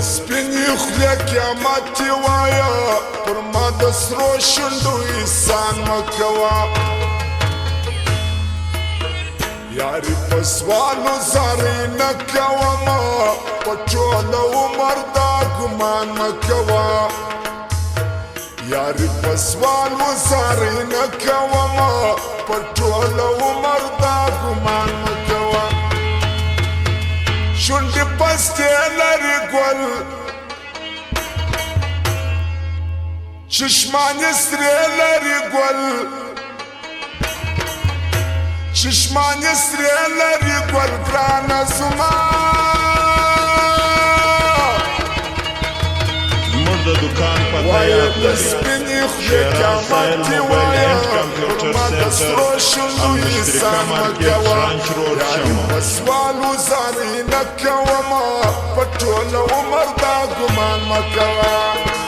سپینی خلی قیامت وایا پر ما د سرو شونډو احسان مکوا یاری په سوالو زارې نه کومه په ټول عمر دا ګمان مکوا یاری په سوالو زارې نه کومه په ټول عمر دا ګمان مکوا شونډې پستې لري ګل چشمانې سرې لري ګل چشمانې سرې لري ګل ګرانه زما زموږ د دکان پته یاد لري شیران سایل موبایل اینډ کمپیوټر سنټر او مشترکه مارکیټ برانچ روډ شمو په سوالو زارې نه کومه په ټول عمر دا ګمان مه کوه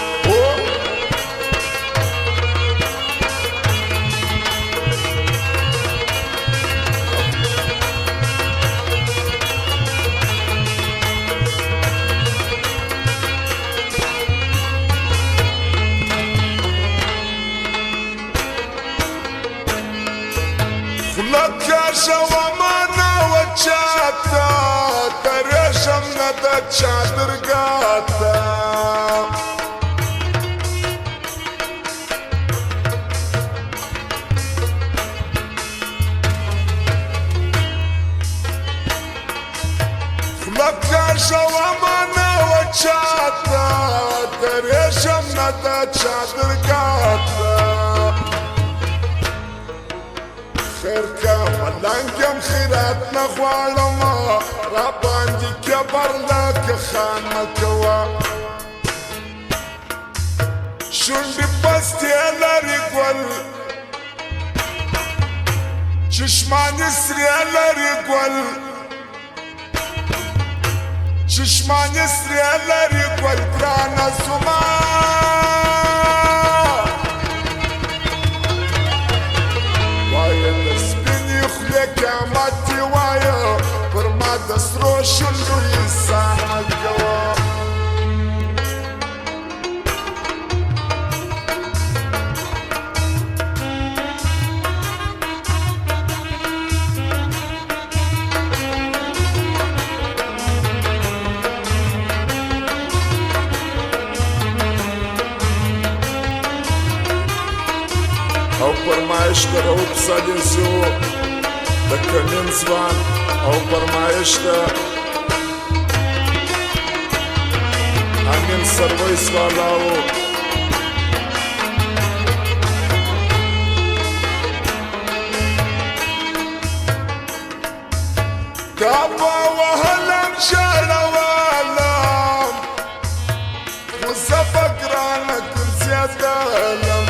لکه شوامانه وچاته ترشم نه د چادرګاته لکه شوامانه وچاته ترشم نه د چادرګاته خیر کا ملنګم خیرات نه غواړم را باندې کبر لکه خان مه کوه شونډې پستې لري ګل چشمانې سرې لري ګل چشمانې سرې لري ګل ګرانه زما قیامت وایا پر ما د سرو شونډو احسان مه کوه او فرمایش در او پسلی زو د کلین ځوان او فرمایش ده امین سرویس والاو کعبه وهلم شړوالم خو زه به ګرانه کوم زیاتلم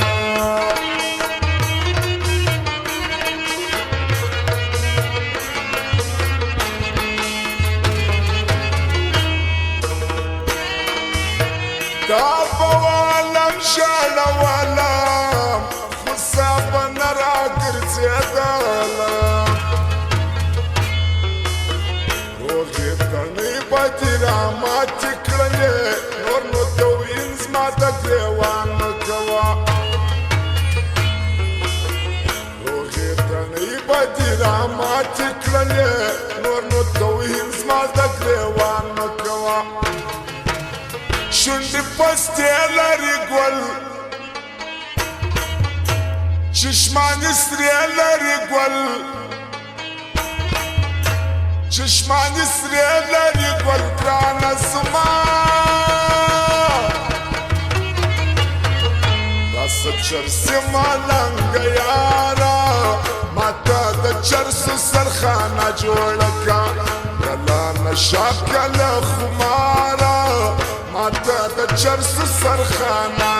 کعبه والم شړوالم خو زه به نه راګرځېدلم روغې تڼۍ به دې راماتې کړلې نور نو توهین زما د ګرېوان مه کوه روغې تڼۍ به دې راماتې کړلې نور نو توهین زما د ګرېوان مه کوه شونډې پستې لري ګل چشمانې سرې لري ګل چشمانې سرې لري ګل ګرانه زما داسې چرسې ملنګه یاره ماته د چرسو سرخانه جوړه کړه کله نشه کله خماره ماته د چرسو سرخانه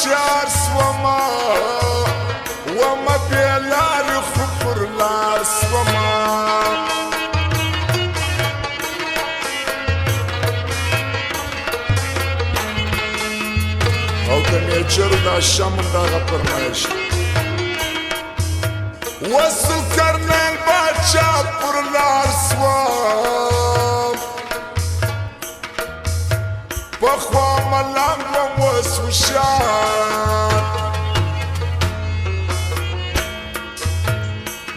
هوشیار سوما وما بلار خبر لار سوما او د میچر دا شم دغه فرمایش وصل کرنل باچا پر لار سوام پخوا ملنگ و وسوشان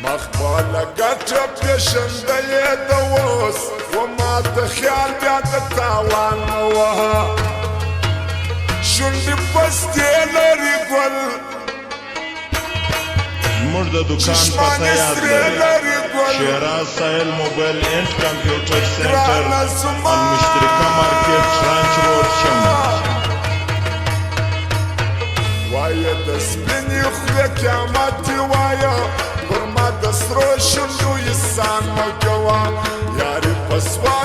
مخباله گټه پیشنده یې د اوس وما ته خیال بیا د تاوان مه وهه شونډې پستې لري ګل زموږ د دکان پته یاد لري شیراز ساحل موبایل اینڈ کمپیوټر سینټر المشترکه مارکیټ فرانچ روډ شمال وایه د سپینې خولې قیامت یې وایه پر ما د سرو شونډو یې سان مه کوه یارې په سوال